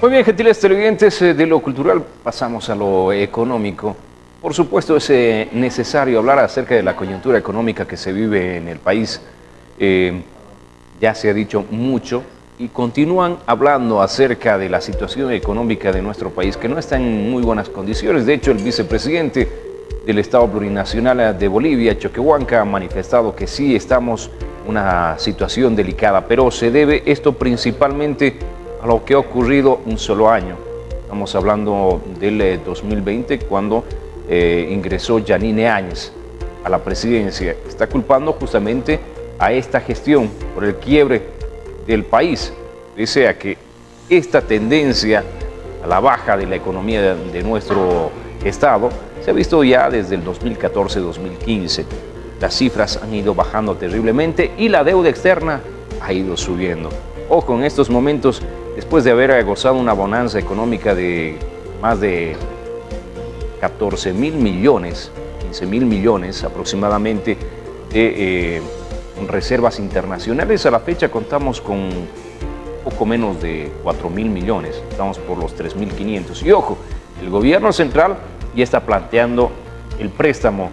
Muy bien, gentiles televidentes, de lo cultural pasamos a lo económico. Por supuesto, es necesario hablar acerca de la coyuntura económica que se vive en el país. Ya se ha dicho mucho y continúan hablando acerca de la situación económica de nuestro país, que no está en muy buenas condiciones. De hecho, el vicepresidente del Estado Plurinacional de Bolivia, Choquehuanca, ha manifestado que sí estamos en una situación delicada, pero se debe esto principalmente a lo que ha ocurrido un solo año. Estamos hablando del 2020, cuando ingresó Yanine Áñez a la presidencia. Está culpando justamente a esta gestión por el quiebre del país. Pese a que esta tendencia a la baja de la economía de nuestro estado se ha visto ya desde el 2014-2015. Las cifras han ido bajando terriblemente y la deuda externa ha ido subiendo. Ojo, en estos momentos, después de haber gozado una bonanza económica de más de 14.000 millones, 15.000 millones aproximadamente de reservas internacionales, a la fecha contamos con poco menos de 4.000 millones, estamos por los 3.500. Y ojo, el gobierno central ya está planteando el préstamo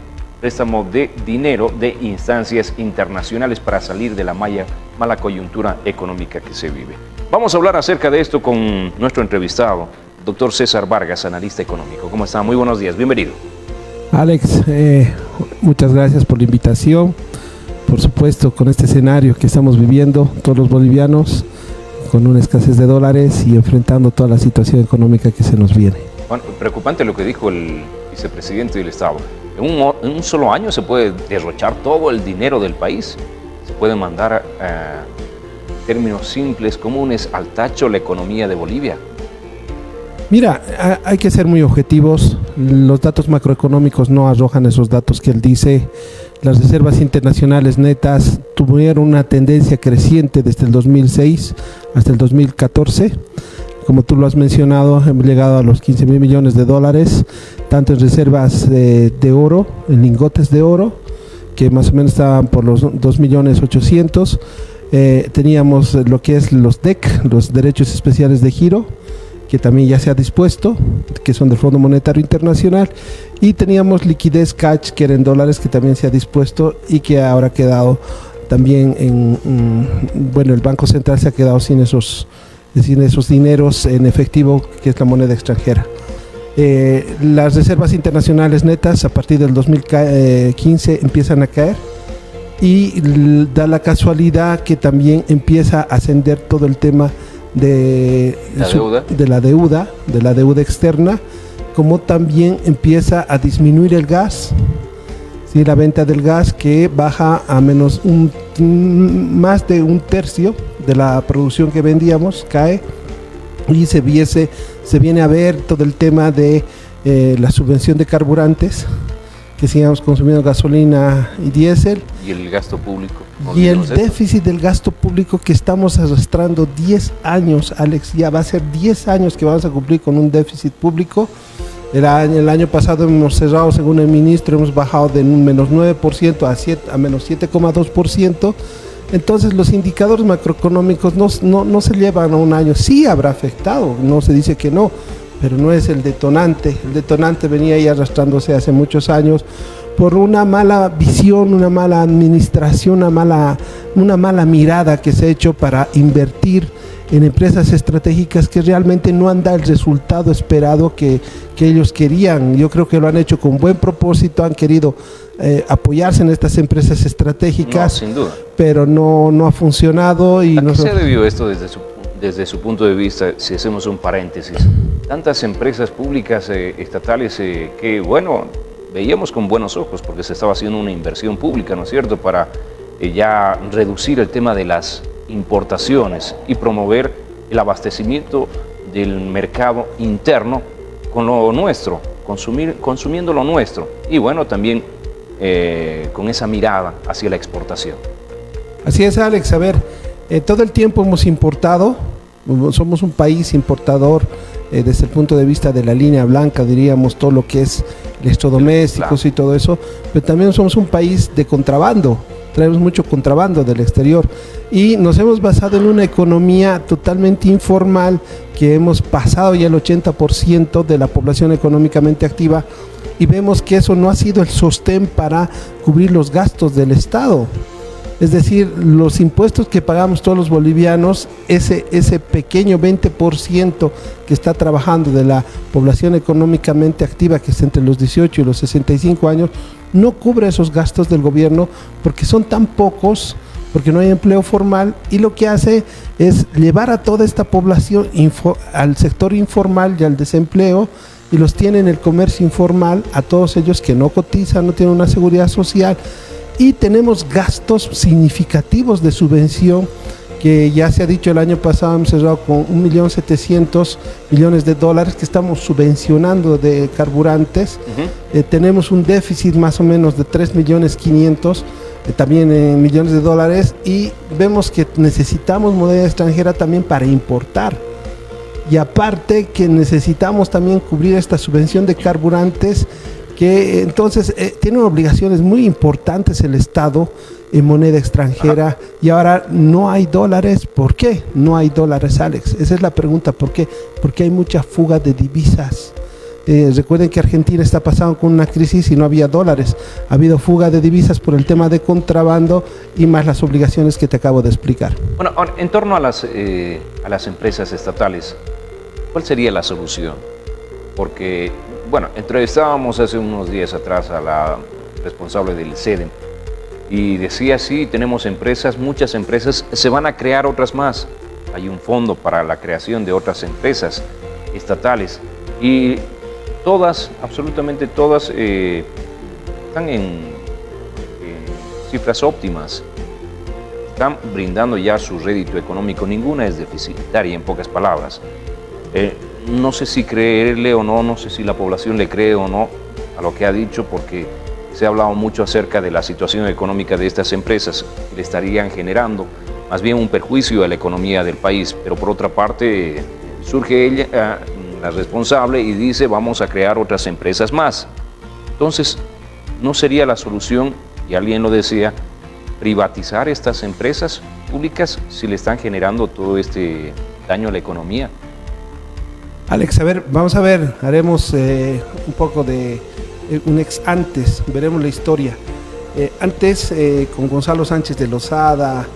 de dinero de instancias internacionales para salir de la mala coyuntura económica que se vive. Vamos a hablar acerca de esto con nuestro entrevistado, doctor César Vargas, analista económico. ¿Cómo está? Muy buenos días, bienvenido. Alex, muchas gracias por la invitación. Por supuesto, con este escenario que estamos viviendo todos los bolivianos, con una escasez de dólares y enfrentando toda la situación económica que se nos viene. Bueno, preocupante lo que dijo el vicepresidente del Estado. En un solo año se puede derrochar todo el dinero del país, se puede mandar, en términos simples, comunes, al tacho la economía de Bolivia. Mira, hay que ser muy objetivos. Los datos macroeconómicos no arrojan esos datos que él dice. Las reservas internacionales netas tuvieron una tendencia creciente desde el 2006 hasta el 2014. Como tú lo has mencionado, hemos llegado a los 15.000 millones de dólares, tanto en reservas de oro, en lingotes de oro, que más o menos estaban por los 2.800.000. Teníamos lo que es los DEC, los derechos especiales de giro, que también ya se ha dispuesto, que son del Fondo Monetario Internacional, y teníamos liquidez cash, que era en dólares, que también se ha dispuesto y que ahora ha quedado también bueno, el Banco Central se ha quedado sin esos dineros en efectivo, que es la moneda extranjera. Las reservas internacionales netas a partir del 2015 empiezan a caer, y da la casualidad que también empieza a ascender todo el tema de la deuda externa, como también empieza a disminuir el gas, ¿sí? La venta del gas, que baja a menos más de un tercio de la producción que vendíamos, cae, y se viene a ver todo el tema de la subvención de carburantes, que sigamos consumiendo gasolina y diésel. Y el gasto público. Y el déficit del gasto público que estamos arrastrando 10 años, Alex, ya va a ser 10 años que vamos a cumplir con un déficit público. El año pasado hemos cerrado, según el ministro, hemos bajado de un menos 9% a menos 7,2%. Entonces los indicadores macroeconómicos no se llevan a un año. Sí habrá afectado, no se dice que no, pero no es el detonante. El detonante venía ya arrastrándose hace muchos años por una mala visión, una mala administración, una mala mirada que se ha hecho para invertir en empresas estratégicas que realmente no han dado el resultado esperado que ellos querían. Yo creo que lo han hecho con buen propósito, han querido apoyarse en estas empresas estratégicas, sin duda, pero no ha funcionado. ¿A qué se debió esto desde su punto de vista, si hacemos un paréntesis? Tantas empresas públicas estatales que, bueno, veíamos con buenos ojos porque se estaba haciendo una inversión pública, ¿no es cierto?, para ya reducir el tema de las importaciones y promover el abastecimiento del mercado interno con lo nuestro, consumiendo lo nuestro, y bueno, también con esa mirada hacia la exportación. Así es, Alex. A ver, todo el tiempo hemos importado, somos un país importador desde el punto de vista de la línea blanca, diríamos, todo lo que es electrodomésticos, claro, y todo eso, pero también somos un país de contrabando. traemos mucho contrabando del exterior y nos hemos basado en una economía totalmente informal, que hemos pasado ya el 80% de la población económicamente activa, y vemos que eso no ha sido el sostén para cubrir los gastos del Estado. Es decir, los impuestos que pagamos todos los bolivianos, ese pequeño 20% que está trabajando de la población económicamente activa, que es entre los 18 y los 65 años, no cubre esos gastos del gobierno porque son tan pocos, porque no hay empleo formal, y lo que hace es llevar a toda esta población al sector informal y al desempleo, y los tiene en el comercio informal, a todos ellos que no cotizan, no tienen una seguridad social, y tenemos gastos significativos de subvención, que ya se ha dicho el año pasado hemos cerrado con $1.700.000.000 que estamos subvencionando de carburantes. Tenemos un déficit más o menos de $3.500.000 también en millones de dólares, y vemos que necesitamos moneda extranjera también para importar, y aparte que necesitamos también cubrir esta subvención de carburantes, que entonces tiene obligaciones muy importantes el Estado en moneda extranjera. Y ahora no hay dólares. ¿Por qué no hay dólares, Alex? Esa es la pregunta. ¿Por qué? Porque hay mucha fuga de divisas. Recuerden que Argentina está pasando con una crisis y no había dólares. Ha habido fuga de divisas por el tema de contrabando y más las obligaciones que te acabo de explicar. Bueno, en torno a las empresas estatales, ¿cuál sería la solución? Porque, bueno, entrevistábamos hace unos días atrás a la responsable del SEDEM y decía, sí, tenemos empresas, muchas empresas, se van a crear otras más. Hay un fondo para la creación de otras empresas estatales y todas, absolutamente todas, están en cifras óptimas, están brindando ya su rédito económico, ninguna es deficitaria, en pocas palabras. No sé si creerle o no, no sé si la población le cree o no a lo que ha dicho, porque se ha hablado mucho acerca de la situación económica de estas empresas, que le estarían generando más bien un perjuicio a la economía del país, pero por otra parte surge ella, la responsable, y dice vamos a crear otras empresas más. Entonces, ¿no sería la solución, y alguien lo decía, privatizar estas empresas públicas si le están generando todo este daño a la economía? Alex, a ver, vamos a ver, haremos un poco de un ex antes, veremos la historia. Antes, con Gonzalo Sánchez de Lozada,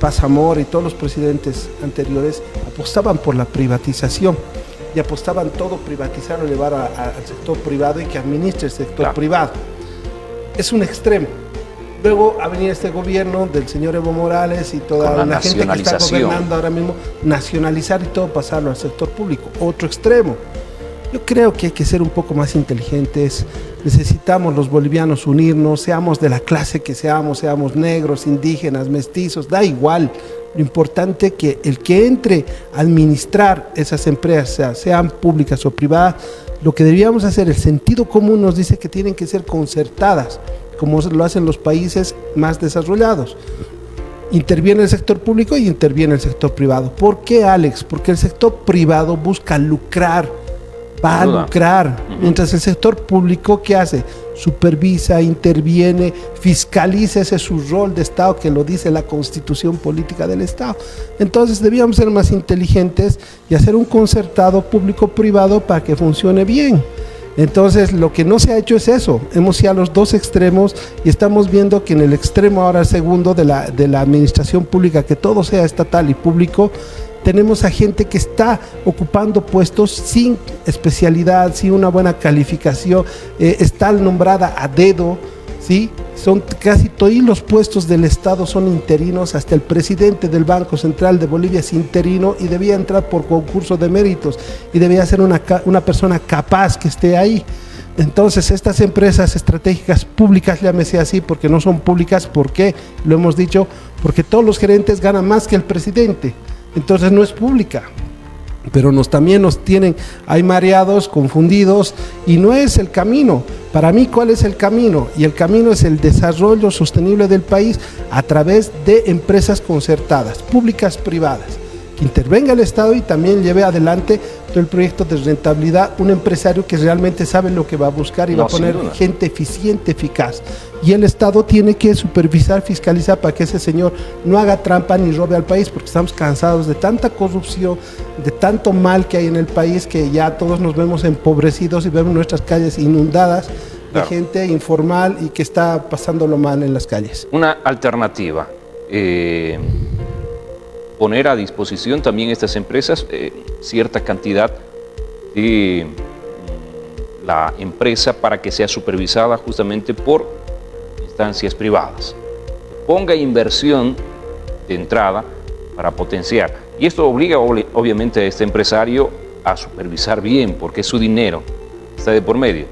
Paz Zamora y todos los presidentes anteriores apostaban por la privatización, y apostaban todo privatizar o llevar al sector privado y que administre el sector privado. Es un extremo. Luego ha venido este gobierno del señor Evo Morales y toda la gente que está gobernando ahora mismo, nacionalizar y todo pasarlo al sector público. Otro extremo. Yo creo que hay que ser un poco más inteligentes. Necesitamos los bolivianos unirnos, seamos de la clase que seamos negros, indígenas, mestizos, da igual. Lo importante es que el que entre a administrar esas empresas, sean públicas o privadas, lo que deberíamos hacer, el sentido común nos dice que tienen que ser concertadas, como lo hacen los países más desarrollados. Interviene el sector público y interviene el sector privado. ¿Por qué, Alex? Porque el sector privado busca lucrar, va a lucrar, mientras el sector público, ¿qué hace? Supervisa, interviene, fiscaliza, ese es su rol de Estado, que lo dice la Constitución Política del Estado. Entonces debíamos ser más inteligentes y hacer un concertado público-privado para que funcione bien. Entonces lo que no se ha hecho es eso, hemos ido a los dos extremos y estamos viendo que en el extremo ahora segundo de la administración pública, que todo sea estatal y público, tenemos a gente que está ocupando puestos sin especialidad, sin una buena calificación, está nombrada a dedo, ¿sí? Son casi todos los puestos del Estado son interinos, hasta el presidente del Banco Central de Bolivia es interino y debía entrar por concurso de méritos y debía ser una persona capaz que esté ahí. Entonces estas empresas estratégicas públicas, llámese así, porque no son públicas, ¿por qué? Lo hemos dicho, porque todos los gerentes ganan más que el presidente, entonces no es pública. Pero también nos tienen ahí mareados, confundidos, y no es el camino. Para mí, ¿cuál es el camino? Y el camino es el desarrollo sostenible del país a través de empresas concertadas, públicas, privadas, que intervenga el Estado y también lleve adelante todo el proyecto de rentabilidad, un empresario que realmente sabe lo que va a buscar y va a poner gente eficiente, eficaz. Y el Estado tiene que supervisar, fiscalizar para que ese señor no haga trampa ni robe al país, porque estamos cansados de tanta corrupción, de tanto mal que hay en el país, que ya todos nos vemos empobrecidos y vemos nuestras calles inundadas de gente informal y que está pasándolo mal en las calles. Una alternativa, poner a disposición también estas empresas cierta cantidad de la empresa para que sea supervisada justamente por instancias privadas. Ponga inversión de entrada para potenciar. Y esto obliga obviamente a este empresario a supervisar bien, porque es su dinero, está de por medio.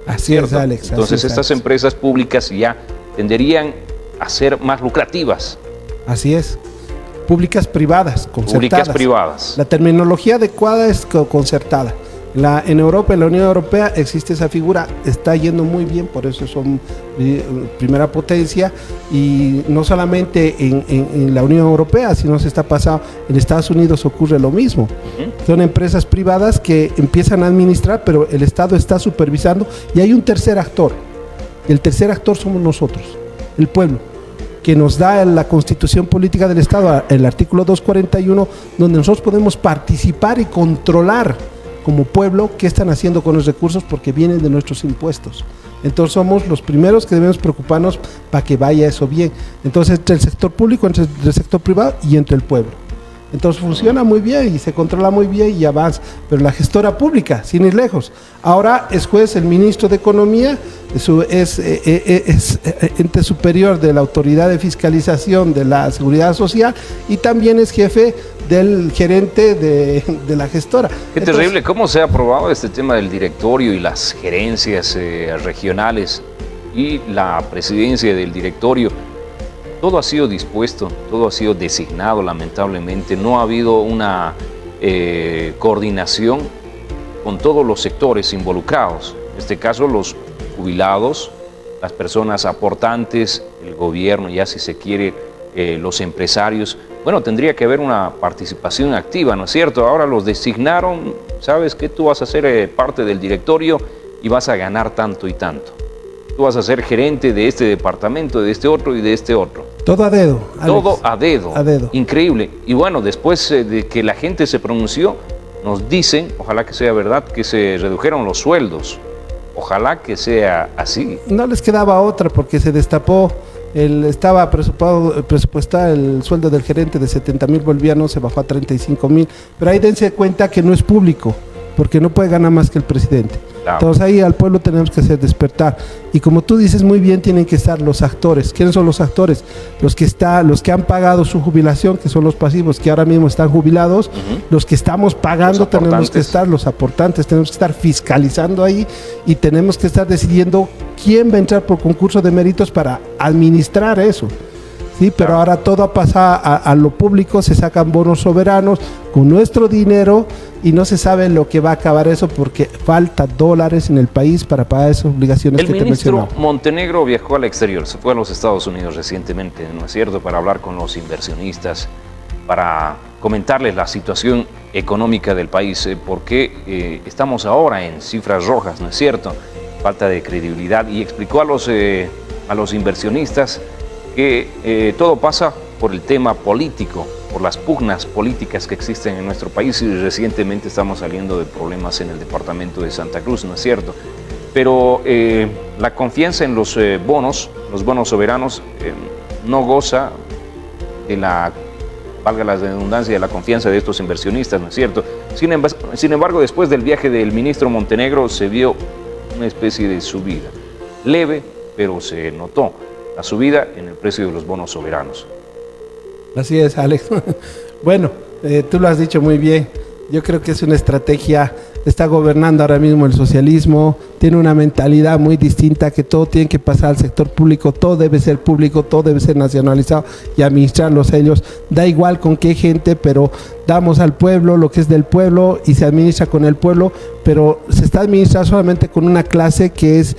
Así es, Alex. Entonces estas empresas públicas ya tenderían a ser más lucrativas. Así es. Públicas privadas, concertadas. Públicas privadas. La terminología adecuada es concertada. En Europa, en la Unión Europea, existe esa figura, está yendo muy bien, por eso son primera potencia, y no solamente en la Unión Europea, sino se está pasando, en Estados Unidos ocurre lo mismo. Son empresas privadas que empiezan a administrar, pero el Estado está supervisando, y hay un tercer actor. El tercer actor somos nosotros, el pueblo, que nos da la Constitución Política del Estado, el artículo 241, donde nosotros podemos participar y controlar como pueblo qué están haciendo con los recursos, porque vienen de nuestros impuestos. Entonces somos los primeros que debemos preocuparnos para que vaya eso bien. Entonces entre el sector público, entre el sector privado y entre el pueblo. Entonces funciona muy bien y se controla muy bien y avanza. Pero la gestora pública, sin ir lejos, ahora es juez el ministro de Economía, es ente superior de la Autoridad de Fiscalización de la Seguridad Social y también es jefe del gerente de la gestora. Qué terrible, ¿cómo se ha aprobado este tema del directorio y las gerencias regionales y la presidencia del directorio? Todo ha sido dispuesto, todo ha sido designado, lamentablemente. No ha habido una coordinación con todos los sectores involucrados. En este caso, los jubilados, las personas aportantes, el gobierno, ya si se quiere, los empresarios. Bueno, tendría que haber una participación activa, ¿no es cierto? Ahora los designaron, sabes que tú vas a ser parte del directorio y vas a ganar tanto y tanto. Tú vas a ser gerente de este departamento, de este otro y de este otro. Todo a dedo, Alex. Todo a dedo. A dedo. Increíble. Y bueno, después de que la gente se pronunció, nos dicen, ojalá que sea verdad, que se redujeron los sueldos. Ojalá que sea así. No les quedaba otra porque se destapó, estaba presupuestado el sueldo del gerente de 70,000 bolivianos, se bajó a 35,000. Pero ahí dense cuenta que no es público, porque no puede ganar más que el presidente. Claro. Entonces ahí al pueblo tenemos que hacer despertar. Y como tú dices muy bien, tienen que estar los actores. ¿Quiénes son los actores? Los que han pagado su jubilación, que son los pasivos, que ahora mismo están jubilados. Los que estamos pagando tenemos que estar, los aportantes, tenemos que estar fiscalizando ahí y tenemos que estar decidiendo quién va a entrar por concurso de méritos para administrar eso. Sí, pero ahora todo ha pasado a lo público, se sacan bonos soberanos con nuestro dinero y no se sabe lo que va a acabar eso porque falta dólares en el país para pagar esas obligaciones que te mencionaba. El ministro Montenegro viajó al exterior, se fue a los Estados Unidos recientemente, ¿no es cierto?, para hablar con los inversionistas, para comentarles la situación económica del país, porque estamos ahora en cifras rojas, ¿no es cierto?, falta de credibilidad, y explicó a los inversionistas que todo pasa por el tema político, por las pugnas políticas que existen en nuestro país, y recientemente estamos saliendo de problemas en el departamento de Santa Cruz, ¿no es cierto? Pero la confianza en los bonos soberanos, no goza de valga la redundancia, de la confianza de estos inversionistas, ¿no es cierto? Sin embargo, después del viaje del ministro Montenegro se vio una especie de subida, leve, pero se notó la subida en el precio de los bonos soberanos. Así es, Alex. Bueno, tú lo has dicho muy bien. Yo creo que es una estrategia, está gobernando ahora mismo el socialismo, tiene una mentalidad muy distinta, que todo tiene que pasar al sector público, todo debe ser público, todo debe ser nacionalizado y administrarlos ellos. Da igual con qué gente, pero damos al pueblo lo que es del pueblo y se administra con el pueblo, pero se está administrando solamente con una clase que es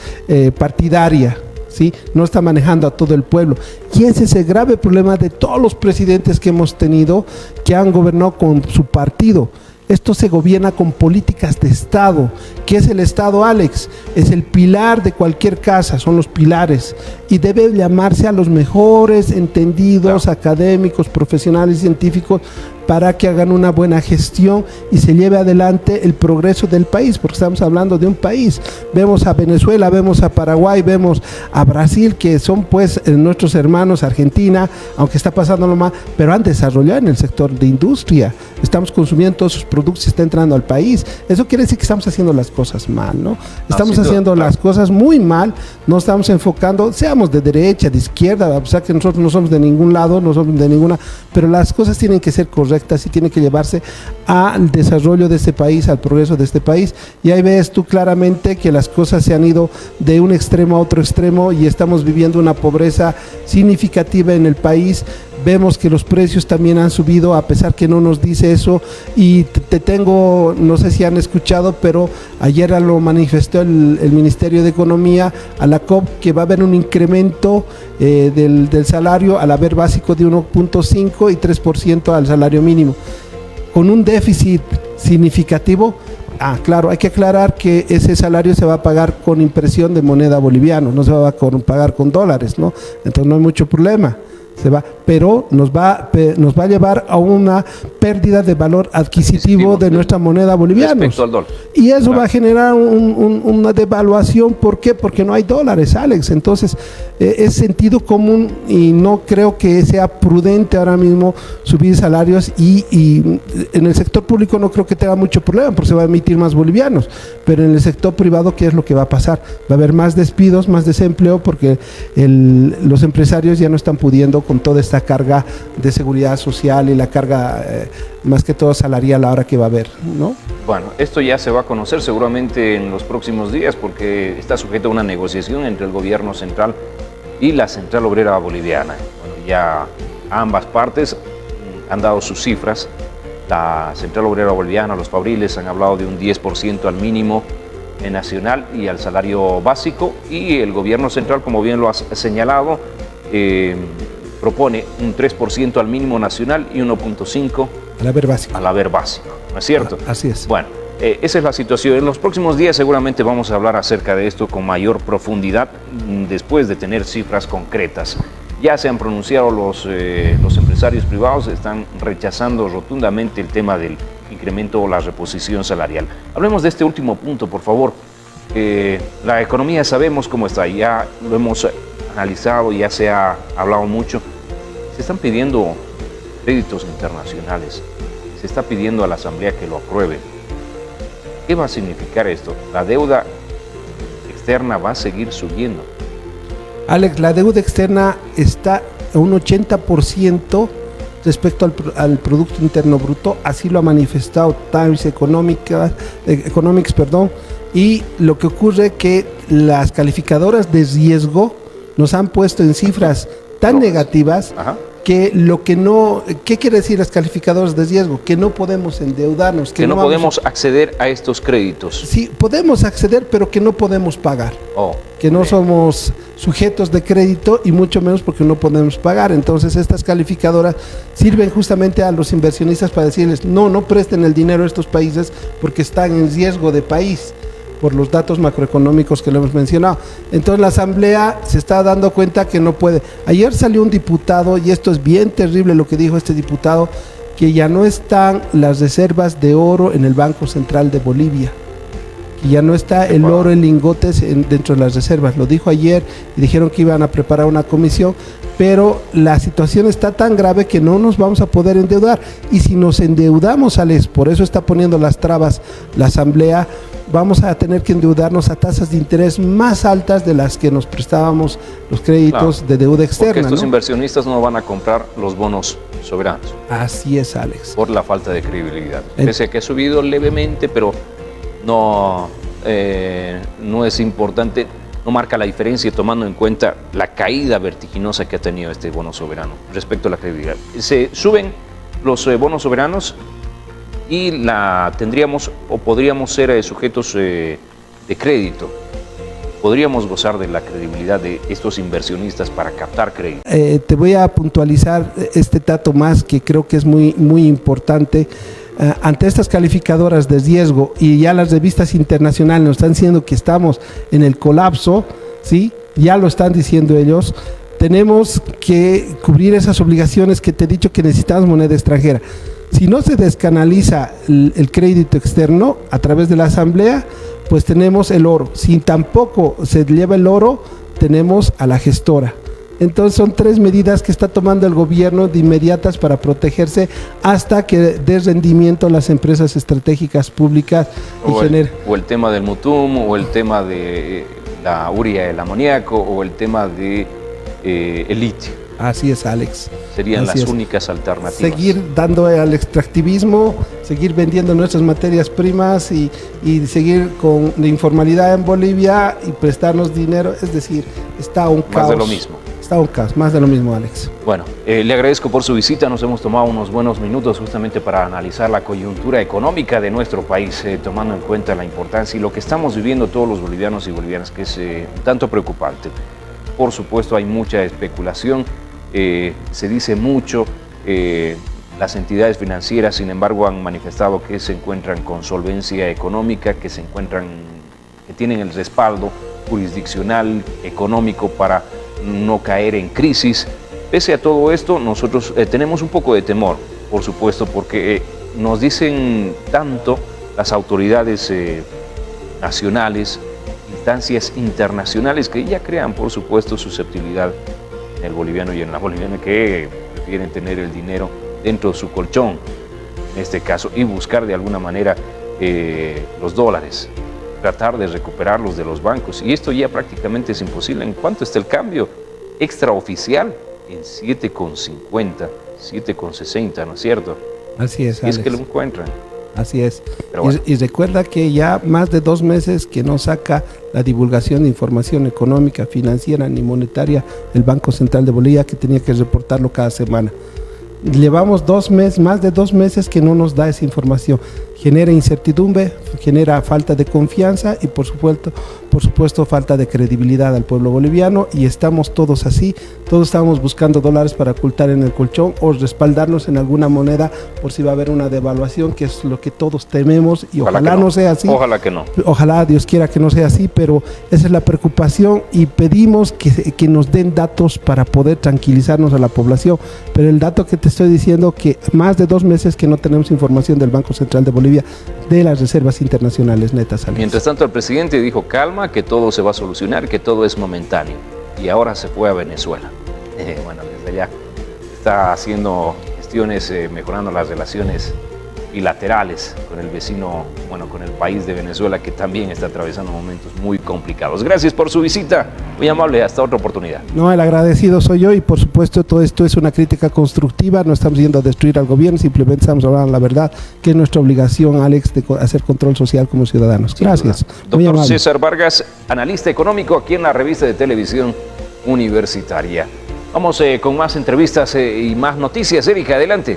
partidaria. ¿sí? No está manejando a todo el pueblo. Y ese es el grave problema de todos los presidentes que hemos tenido que han gobernado con su partido. Esto se gobierna con políticas de Estado. ¿Qué es el Estado, Alex? Es el pilar de cualquier casa, son los pilares. Y debe llamarse a los mejores entendidos, académicos, profesionales, científicos, para que hagan una buena gestión y se lleve adelante el progreso del país, porque estamos hablando de un país. Vemos a Venezuela, vemos a Paraguay, vemos a Brasil, que son pues nuestros hermanos, Argentina, aunque está pasándolo mal, pero han desarrollado en el sector de industria. Estamos consumiendo todos sus productos y está entrando al país. Eso quiere decir que estamos haciendo las cosas mal, ¿no? Estamos haciendo las cosas muy mal, no estamos enfocando, seamos de derecha, de izquierda, o sea que nosotros no somos de ningún lado, no somos de ninguna, pero las cosas tienen que ser correctas y tiene que llevarse al desarrollo de este país, al progreso de este país. Y ahí ves tú claramente que las cosas se han ido de un extremo a otro extremo y estamos viviendo una pobreza significativa en el país. Vemos que los precios también han subido, a pesar que no nos dice eso. Y te tengo, no sé si han escuchado, pero ayer lo manifestó el Ministerio de Economía a la COP, que va a haber un incremento del salario al haber básico de 1.5 y 3% al salario mínimo, con un déficit significativo. Claro, hay que aclarar que ese salario se va a pagar con impresión de moneda boliviana, no se va a pagar con dólares, ¿no? Entonces no hay mucho problema. Pero nos va a llevar a una pérdida de valor adquisitivo de nuestra moneda boliviana. Respecto al dólar. Y eso va a generar una devaluación. ¿Por qué? Porque no hay dólares, Alex. Entonces, es sentido común y no creo que sea prudente ahora mismo subir salarios y en el sector público no creo que tenga mucho problema porque se va a emitir más bolivianos. Pero en el sector privado, ¿qué es lo que va a pasar? Va a haber más despidos, más desempleo porque los empresarios ya no están pudiendo con toda esta carga de seguridad social y la carga más que todo salarial ahora que va a haber, ¿no? Bueno, esto ya se va a conocer seguramente en los próximos días porque está sujeto a una negociación entre el gobierno central y la Central Obrera Boliviana. Bueno, ya ambas partes han dado sus cifras. La Central Obrera Boliviana, los fabriles han hablado de un 10% al mínimo nacional y al salario básico, y el gobierno central, como bien lo ha señalado, propone un 3% al mínimo nacional y 1.5% al haber básico, ¿no es cierto? Así es. Bueno, esa es la situación. En los próximos días seguramente vamos a hablar acerca de esto con mayor profundidad después de tener cifras concretas. Ya se han pronunciado los empresarios privados, están rechazando rotundamente el tema del incremento o la reposición salarial. Hablemos de este último punto, por favor. La economía sabemos cómo está, ya lo hemos analizado, ya se ha hablado mucho. Se están pidiendo créditos internacionales, se está pidiendo a la Asamblea que lo apruebe. ¿Qué va a significar esto? La deuda externa va a seguir subiendo. Alex, la deuda externa está a un 80% respecto al Producto Interno Bruto, así lo ha manifestado Times Economics, y lo que ocurre es que las calificadoras de riesgo nos han puesto en cifras tan negativas. Ajá. Que lo que no, ¿qué quiere decir las calificadoras de riesgo? Que no podemos endeudarnos. Que no podemos acceder a estos créditos. Sí, podemos acceder, pero que no podemos pagar. Que no somos sujetos de crédito y mucho menos porque no podemos pagar. Entonces estas calificadoras sirven justamente a los inversionistas para decirles, no presten el dinero a estos países porque están en riesgo de país, por los datos macroeconómicos que le hemos mencionado. Entonces la Asamblea se está dando cuenta que no puede. Ayer salió un diputado, y esto es bien terrible lo que dijo este diputado, que ya no están las reservas de oro en el Banco Central de Bolivia, que ya no está el oro en lingotes dentro de las reservas. Lo dijo ayer y dijeron que iban a preparar una comisión, pero la situación está tan grave que no nos vamos a poder endeudar. Y si nos endeudamos, Alex, por eso está poniendo las trabas la Asamblea, vamos a tener que endeudarnos a tasas de interés más altas de las que nos prestábamos los créditos de deuda externa. Porque estos inversionistas no van a comprar los bonos soberanos. Así es, Alex. Por la falta de credibilidad. Pese a que ha subido levemente, pero no es importante, no marca la diferencia tomando en cuenta la caída vertiginosa que ha tenido este bono soberano respecto a la credibilidad. Se suben los bonos soberanos y tendríamos o podríamos ser sujetos de crédito. podríamos gozar de la credibilidad de estos inversionistas para captar crédito? Te voy a puntualizar este dato más que creo que es muy, muy importante. Ante estas calificadoras de riesgo y ya las revistas internacionales nos están diciendo que estamos en el colapso, ¿sí? Ya lo están diciendo ellos. Tenemos que cubrir esas obligaciones que te he dicho que necesitamos moneda extranjera. Si no se descanaliza el crédito externo a través de la asamblea, pues tenemos el oro. Si tampoco se lleva el oro, tenemos a la gestora. Entonces son 3 medidas que está tomando el gobierno de inmediatas para protegerse hasta que dé rendimiento a las empresas estratégicas públicas. O el tema del mutum, o el tema de la urea, el amoníaco, o el tema de el litio. Así es, Alex. Serían las únicas alternativas. Seguir dando al extractivismo, seguir vendiendo nuestras materias primas y seguir con la informalidad en Bolivia y prestarnos dinero. Es decir, está un caos. Más de lo mismo. Está un caos, más de lo mismo, Alex. Bueno, le agradezco por su visita. Nos hemos tomado unos buenos minutos justamente para analizar la coyuntura económica de nuestro país, tomando en cuenta la importancia y lo que estamos viviendo todos los bolivianos y bolivianas, que es un tanto preocupante. Por supuesto, hay mucha especulación. Se dice mucho, las entidades financieras, sin embargo, han manifestado que se encuentran con solvencia económica, que tienen el respaldo jurisdiccional, económico para no caer en crisis. Pese a todo esto, nosotros tenemos un poco de temor, por supuesto, porque nos dicen tanto las autoridades nacionales, instancias internacionales, que ya crean, por supuesto, susceptibilidad en el boliviano y en la boliviana, que prefieren tener el dinero dentro de su colchón, en este caso, y buscar de alguna manera los dólares, tratar de recuperarlos de los bancos. Y esto ya prácticamente es imposible. ¿En cuánto está el cambio extraoficial? En 7,50, 7,60, ¿no es cierto? Así es, Alex. Es que lo encuentran. Así es. Bueno. Y recuerda que ya más de 2 meses que no saca la divulgación de información económica, financiera ni monetaria el Banco Central de Bolivia, que tenía que reportarlo cada semana. Llevamos más de 2 meses que no nos da esa información. Genera incertidumbre, genera falta de confianza y por supuesto falta de credibilidad al pueblo boliviano, y estamos todos así. Todos estamos buscando dólares para ocultar en el colchón o respaldarnos en alguna moneda por si va a haber una devaluación, que es lo que todos tememos, y ojalá no sea así. Ojalá que no. Ojalá Dios quiera que no sea así, pero esa es la preocupación y pedimos que nos den datos para poder tranquilizarnos a la población. Pero el dato que te estoy diciendo, que más de 2 meses que no tenemos información del Banco Central de Bolivia de las reservas internacionales netas. Alex. Mientras tanto, el presidente dijo calma, que todo se va a solucionar, que todo es momentáneo, y ahora se fue a Venezuela. Bueno, desde allá está haciendo gestiones, mejorando las relaciones bilaterales con el vecino, con el país de Venezuela, que también está atravesando momentos muy complicados. Gracias por su visita, muy amable, hasta otra oportunidad. No, el agradecido soy yo, y por supuesto todo esto es una crítica constructiva. No estamos yendo a destruir al gobierno, simplemente estamos hablando la verdad, que es nuestra obligación, Alex, de hacer control social como ciudadanos. Gracias. Doctor César Vargas, analista económico aquí en la revista de televisión universitaria. Vamos con más entrevistas y más noticias. Erika, adelante.